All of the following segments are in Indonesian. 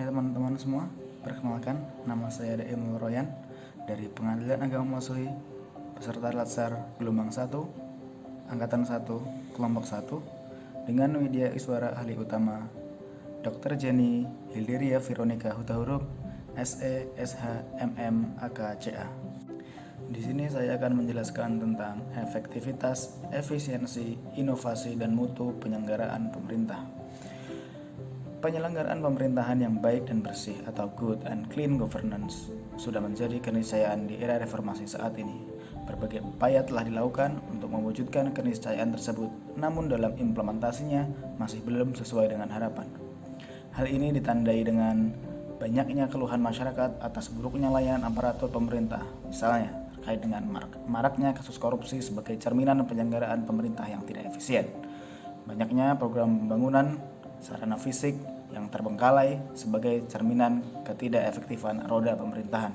Hai teman-teman semua, perkenalkan nama saya Daimul Royan dari Pengadilan Agama Masuhi, peserta Latsar Gelombang 1, Angkatan 1, Kelompok 1, dengan Widya Iswara Ahli Utama, Dr. Jenny Hildiria Veronica Hutahuruf, SE, SH, MM, AK, CA. Di sini saya akan menjelaskan tentang efektivitas, efisiensi, inovasi, dan mutu penyelenggaraan pemerintah. Penyelenggaraan pemerintahan yang baik dan bersih atau good and clean governance sudah menjadi keniscayaan di era reformasi saat ini. Berbagai upaya telah dilakukan untuk mewujudkan keniscayaan tersebut, namun dalam implementasinya masih belum sesuai dengan harapan. Hal ini ditandai dengan banyaknya keluhan masyarakat atas buruknya layanan aparatur pemerintah, misalnya terkait dengan maraknya kasus korupsi sebagai cerminan penyelenggaraan pemerintah yang tidak efisien, banyaknya program pembangunan sarana fisik yang terbengkalai sebagai cerminan ketidakefektifan roda pemerintahan.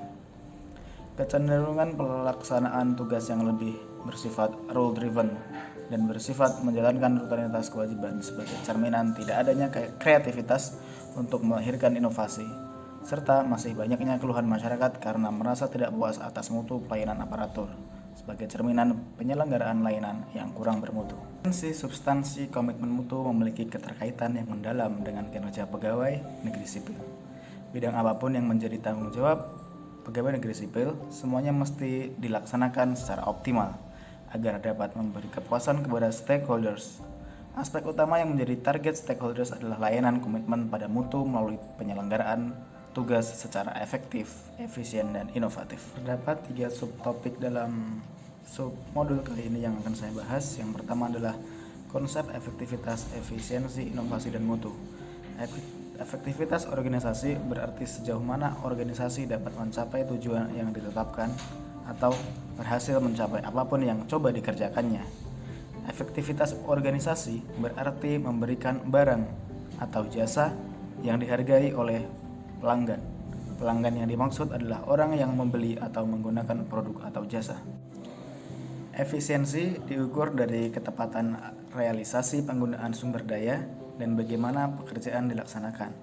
Kecenderungan pelaksanaan tugas yang lebih bersifat rule driven dan bersifat menjalankan rutinitas kewajiban sebagai cerminan tidak adanya kreativitas untuk melahirkan inovasi, serta masih banyaknya keluhan masyarakat karena merasa tidak puas atas mutu pelayanan aparatur sebagai cerminan penyelenggaraan layanan yang kurang bermutu. Substansi komitmen mutu memiliki keterkaitan yang mendalam dengan kinerja pegawai negeri sipil. Bidang apapun yang menjadi tanggung jawab pegawai negeri sipil, semuanya mesti dilaksanakan secara optimal agar dapat memberi kepuasan kepada stakeholders. Aspek utama yang menjadi target stakeholders adalah layanan komitmen pada mutu melalui penyelenggaraan tugas secara efektif, efisien, dan inovatif. Terdapat 3 subtopik dalam submodul kali ini yang akan saya bahas. Yang pertama adalah konsep efektivitas, efisiensi, inovasi, dan mutu. Efektivitas organisasi berarti sejauh mana organisasi dapat mencapai tujuan yang ditetapkan atau berhasil mencapai apapun yang coba dikerjakannya. Efektivitas organisasi berarti memberikan barang atau jasa yang dihargai oleh pelanggan. Pelanggan yang dimaksud adalah orang yang membeli atau menggunakan produk atau jasa. Efisiensi diukur dari ketepatan realisasi penggunaan sumber daya dan bagaimana pekerjaan dilaksanakan,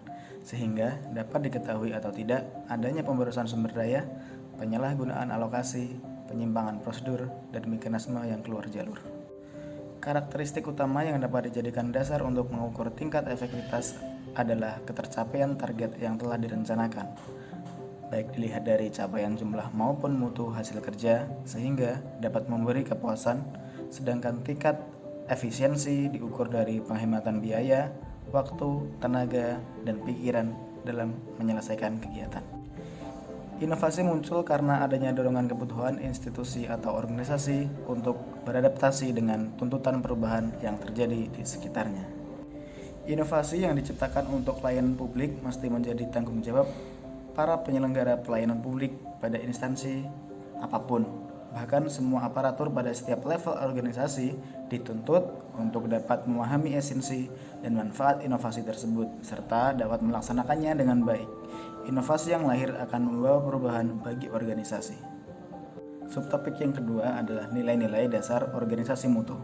sehingga dapat diketahui atau tidak adanya pemborosan sumber daya, penyalahgunaan alokasi, penyimpangan prosedur, dan mekanisme yang keluar jalur. Karakteristik utama yang dapat dijadikan dasar untuk mengukur tingkat efektivitas adalah ketercapaian target yang telah direncanakan, baik dilihat dari capaian jumlah maupun mutu hasil kerja, sehingga dapat memberi kepuasan, sedangkan tingkat efisiensi diukur dari penghematan biaya, waktu, tenaga, dan pikiran dalam menyelesaikan kegiatan. Inovasi muncul karena adanya dorongan kebutuhan institusi atau organisasi untuk beradaptasi dengan tuntutan perubahan yang terjadi di sekitarnya. Inovasi yang diciptakan untuk pelayanan publik mesti menjadi tanggung jawab para penyelenggara pelayanan publik pada instansi apapun. Bahkan semua aparatur pada setiap level organisasi dituntut untuk dapat memahami esensi dan manfaat inovasi tersebut serta dapat melaksanakannya dengan baik. Inovasi yang lahir akan membawa perubahan bagi organisasi. Subtopik yang kedua adalah nilai-nilai dasar organisasi mutu.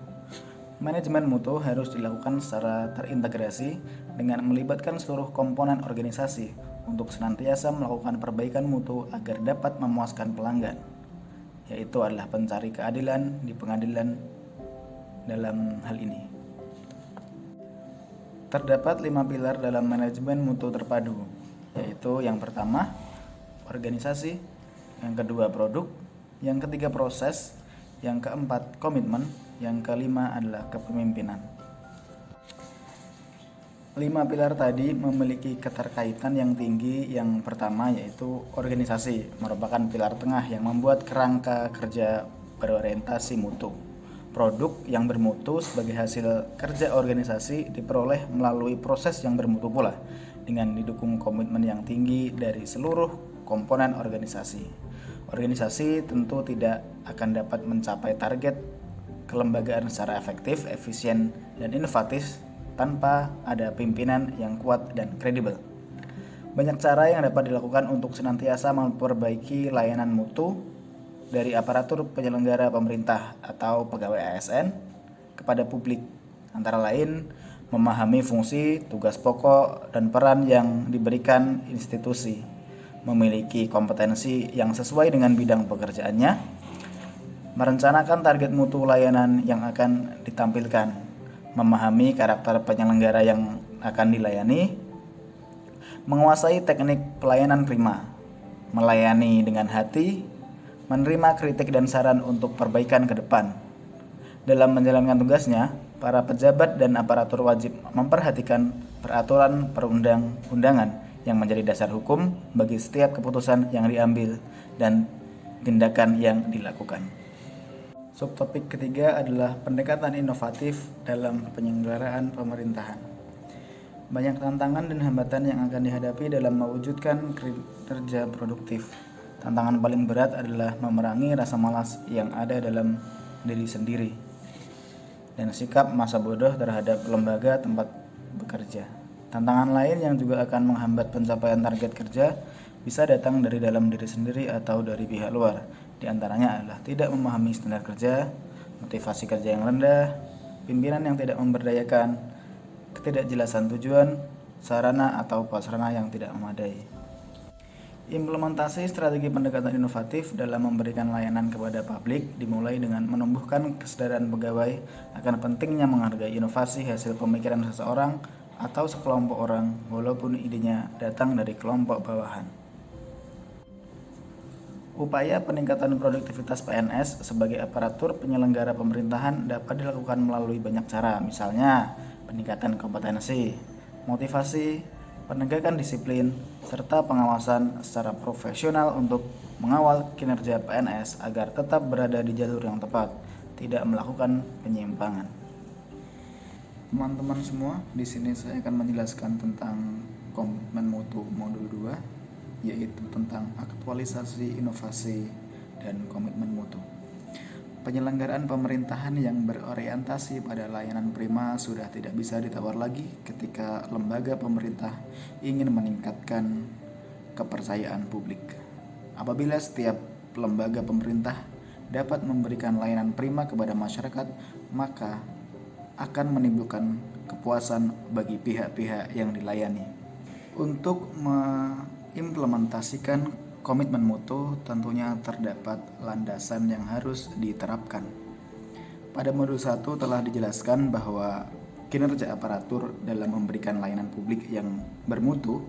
Manajemen mutu harus dilakukan secara terintegrasi dengan melibatkan seluruh komponen organisasi untuk senantiasa melakukan perbaikan mutu agar dapat memuaskan pelanggan, yaitu adalah pencari keadilan di pengadilan dalam hal ini. Terdapat 5 pilar dalam manajemen mutu terpadu, yaitu yang pertama, organisasi, yang kedua produk, yang ketiga proses, yang keempat komitmen, yang kelima adalah kepemimpinan. 5 pilar tadi memiliki keterkaitan yang tinggi. Yang pertama yaitu organisasi, merupakan pilar tengah yang membuat kerangka kerja berorientasi mutu. Produk yang bermutu sebagai hasil kerja organisasi diperoleh melalui proses yang bermutu pula, dengan didukung komitmen yang tinggi dari seluruh komponen organisasi. Organisasi tentu tidak akan dapat mencapai target kelembagaan secara efektif, efisien, dan inovatif tanpa ada pimpinan yang kuat dan kredibel. Banyak cara yang dapat dilakukan untuk senantiasa memperbaiki layanan mutu dari aparatur penyelenggara pemerintah atau pegawai ASN kepada publik, antara lain memahami fungsi, tugas pokok, dan peran yang diberikan institusi, memiliki kompetensi yang sesuai dengan bidang pekerjaannya, merencanakan target mutu layanan yang akan ditampilkan, memahami karakter penyelenggara yang akan dilayani, menguasai teknik pelayanan prima, melayani dengan hati, menerima kritik dan saran untuk perbaikan ke depan. Dalam menjalankan tugasnya, para pejabat dan aparatur wajib memperhatikan peraturan perundang-undangan yang menjadi dasar hukum bagi setiap keputusan yang diambil dan tindakan yang dilakukan. Subtopik ketiga adalah pendekatan inovatif dalam penyelenggaraan pemerintahan. Banyak tantangan dan hambatan yang akan dihadapi dalam mewujudkan kinerja produktif. Tantangan paling berat adalah memerangi rasa malas yang ada dalam diri sendiri dan sikap masa bodoh terhadap lembaga tempat bekerja. Tantangan lain yang juga akan menghambat pencapaian target kerja bisa datang dari dalam diri sendiri atau dari pihak luar. Di antaranya adalah tidak memahami standar kerja, motivasi kerja yang rendah, pimpinan yang tidak memberdayakan, ketidakjelasan tujuan, sarana atau prasarana yang tidak memadai. Implementasi strategi pendekatan inovatif dalam memberikan layanan kepada publik dimulai dengan menumbuhkan kesadaran pegawai akan pentingnya menghargai inovasi hasil pemikiran seseorang atau sekelompok orang walaupun idenya datang dari kelompok bawahan. Upaya peningkatan produktivitas PNS sebagai aparatur penyelenggara pemerintahan dapat dilakukan melalui banyak cara, misalnya peningkatan kompetensi, motivasi, penegakan disiplin, serta pengawasan secara profesional untuk mengawal kinerja PNS agar tetap berada di jalur yang tepat, tidak melakukan penyimpangan. Teman-teman semua, di sini saya akan menjelaskan tentang komitmen mutu modul 2, yaitu tentang aktualisasi inovasi dan komitmen mutu. Penyelenggaraan pemerintahan yang berorientasi pada layanan prima sudah tidak bisa ditawar lagi ketika lembaga pemerintah ingin meningkatkan kepercayaan publik. Apabila setiap lembaga pemerintah dapat memberikan layanan prima kepada masyarakat, maka akan menimbulkan kepuasan bagi pihak-pihak yang dilayani. Untuk mengimplementasikan komitmen mutu tentunya terdapat landasan yang harus diterapkan. Pada modul 1 telah dijelaskan bahwa kinerja aparatur dalam memberikan layanan publik yang bermutu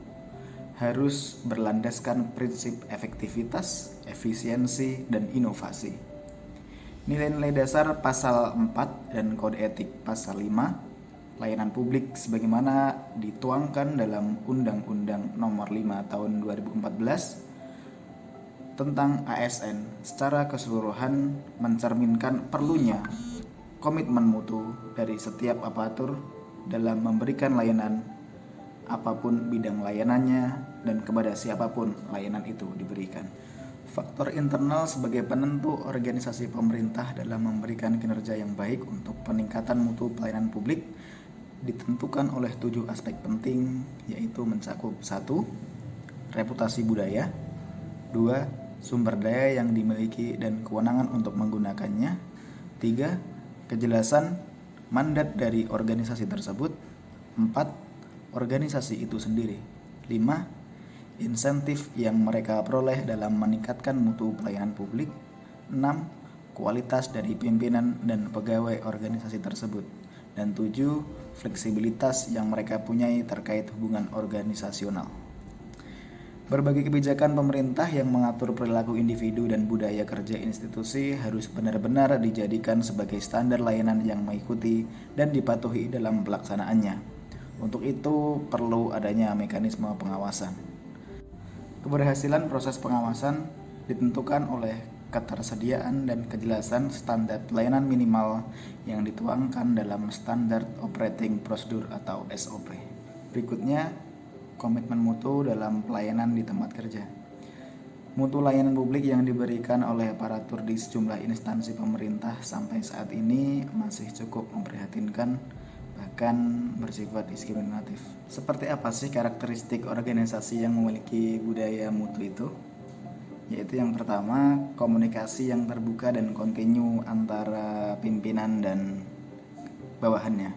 harus berlandaskan prinsip efektivitas, efisiensi, dan inovasi. Nilai-nilai dasar pasal 4 dan kode etik pasal 5 layanan publik sebagaimana dituangkan dalam Undang-Undang Nomor 5 Tahun 2014 tentang ASN secara keseluruhan mencerminkan perlunya komitmen mutu dari setiap aparatur dalam memberikan layanan apapun bidang layanannya dan kepada siapapun layanan itu diberikan. Faktor internal sebagai penentu organisasi pemerintah dalam memberikan kinerja yang baik untuk peningkatan mutu pelayanan publik ditentukan oleh 7 aspek penting, yaitu mencakup 1. Reputasi budaya, 2. Sumber daya yang dimiliki dan kewenangan untuk menggunakannya, 3. Kejelasan mandat dari organisasi tersebut, 4. Organisasi itu sendiri, 5. Insentif yang mereka peroleh dalam meningkatkan mutu pelayanan publik, 6. Kualitas dari pimpinan dan pegawai organisasi tersebut, dan 7. Fleksibilitas yang mereka punyai terkait hubungan organisasional. Berbagai kebijakan pemerintah yang mengatur perilaku individu dan budaya kerja institusi harus benar-benar dijadikan sebagai standar layanan yang mengikuti dan dipatuhi dalam pelaksanaannya. Untuk itu perlu adanya mekanisme pengawasan. Keberhasilan proses pengawasan ditentukan oleh ketersediaan dan kejelasan standar pelayanan minimal yang dituangkan dalam Standard Operating Procedure atau SOP. Berikutnya, komitmen mutu dalam pelayanan di tempat kerja. Mutu layanan publik yang diberikan oleh aparatur di sejumlah instansi pemerintah sampai saat ini masih cukup memprihatinkan, bahkan bersifat diskriminatif. Seperti apa sih karakteristik organisasi yang memiliki budaya mutu itu? Yaitu yang pertama, komunikasi yang terbuka dan kontinu antara pimpinan dan bawahannya.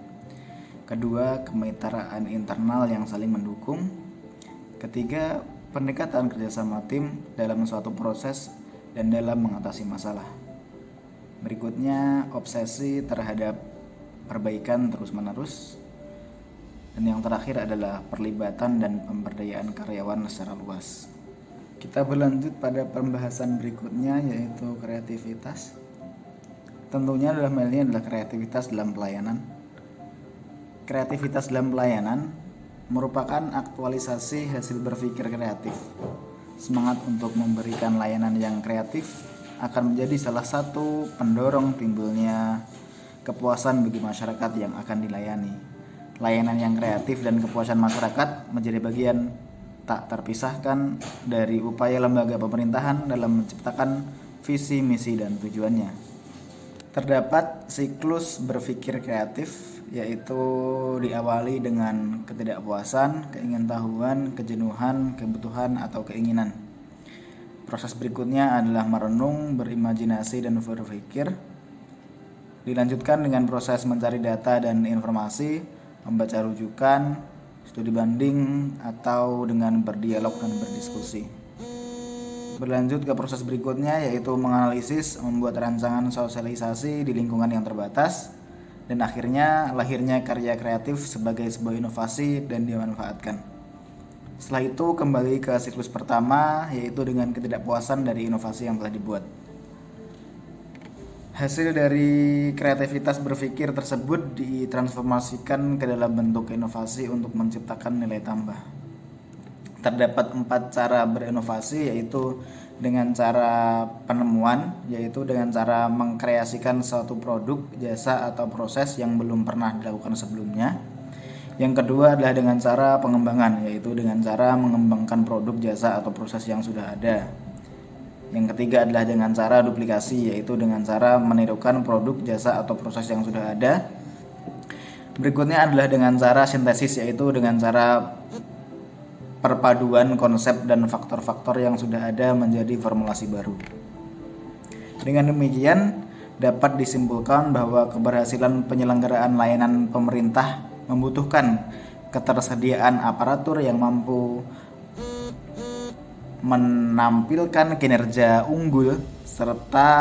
Kedua, kemitraan internal yang saling mendukung. Ketiga, pendekatan kerjasama tim dalam suatu proses dan dalam mengatasi masalah. Berikutnya, obsesi terhadap perbaikan terus-menerus. Dan yang terakhir adalah perlibatan dan pemberdayaan karyawan secara luas. Kita berlanjut pada pembahasan berikutnya, yaitu kreativitas. Tentunya dalam hal ini adalah kreativitas dalam pelayanan. Kreativitas dalam pelayanan merupakan aktualisasi hasil berpikir kreatif. Semangat untuk memberikan layanan yang kreatif akan menjadi salah satu pendorong timbulnya kepuasan bagi masyarakat yang akan dilayani. Layanan yang kreatif dan kepuasan masyarakat menjadi bagian tak terpisahkan dari upaya lembaga pemerintahan dalam menciptakan visi, misi, dan tujuannya. Terdapat siklus berpikir kreatif, yaitu diawali dengan ketidakpuasan, keingintahuan, kejenuhan, kebutuhan, atau keinginan. Proses berikutnya adalah merenung, berimajinasi, dan berpikir. Dilanjutkan dengan proses mencari data dan informasi, membaca rujukan, studi banding, atau dengan berdialog dan berdiskusi. Berlanjut ke proses berikutnya, yaitu menganalisis, membuat rancangan sosialisasi di lingkungan yang terbatas, dan akhirnya lahirnya karya kreatif sebagai sebuah inovasi dan dimanfaatkan. Setelah itu kembali ke siklus pertama, yaitu dengan ketidakpuasan dari inovasi yang telah dibuat. Hasil dari kreativitas berpikir tersebut ditransformasikan ke dalam bentuk inovasi untuk menciptakan nilai tambah. Terdapat 4 cara berinovasi, yaitu dengan cara penemuan, yaitu dengan cara mengkreasikan suatu produk, jasa, atau proses yang belum pernah dilakukan sebelumnya. Yang kedua adalah dengan cara pengembangan, yaitu dengan cara mengembangkan produk, jasa, atau proses yang sudah ada. Yang ketiga adalah dengan cara duplikasi, yaitu dengan cara menirukan produk, jasa, atau proses yang sudah ada. Berikutnya adalah dengan cara sintesis, yaitu dengan cara perpaduan konsep dan faktor-faktor yang sudah ada menjadi formulasi baru. Dengan demikian, dapat disimpulkan bahwa keberhasilan penyelenggaraan layanan pemerintah membutuhkan ketersediaan aparatur yang mampu menampilkan kinerja unggul serta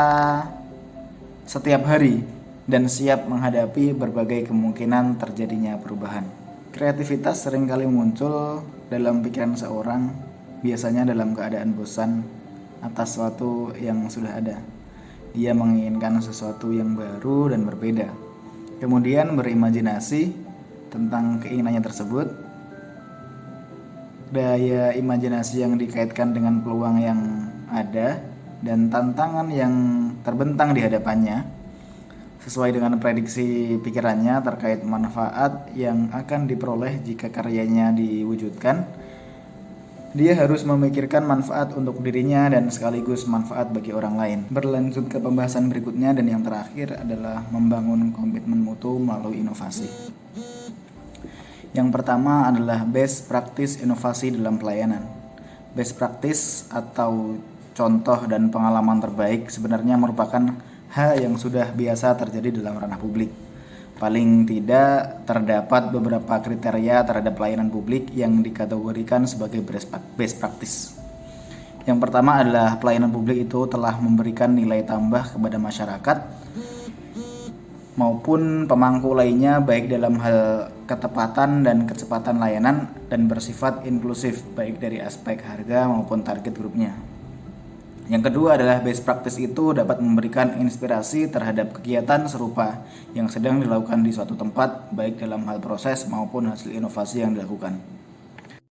setiap hari dan siap menghadapi berbagai kemungkinan terjadinya perubahan. Kreativitas seringkali muncul dalam pikiran seorang, biasanya dalam keadaan bosan atas sesuatu yang sudah ada. Dia menginginkan sesuatu yang baru dan berbeda. Kemudian berimajinasi tentang keinginannya tersebut. Daya imajinasi yang dikaitkan dengan peluang yang ada dan tantangan yang terbentang di hadapannya sesuai dengan prediksi pikirannya terkait manfaat yang akan diperoleh jika karyanya diwujudkan. Dia harus memikirkan manfaat untuk dirinya dan sekaligus manfaat bagi orang lain. Berlanjut ke pembahasan berikutnya, dan yang terakhir adalah membangun komitmen mutu melalui inovasi. Yang pertama adalah best practice inovasi dalam pelayanan. Best practice atau contoh dan pengalaman terbaik sebenarnya merupakan hal yang sudah biasa terjadi dalam ranah publik. Paling tidak terdapat beberapa kriteria terhadap pelayanan publik yang dikategorikan sebagai best practice. Yang pertama adalah pelayanan publik itu telah memberikan nilai tambah kepada masyarakat maupun pemangku lainnya, baik dalam hal ketepatan dan kecepatan layanan, dan bersifat inklusif baik dari aspek harga maupun target grupnya. Yang kedua adalah best practice itu dapat memberikan inspirasi terhadap kegiatan serupa yang sedang dilakukan di suatu tempat, baik dalam hal proses maupun hasil inovasi yang dilakukan.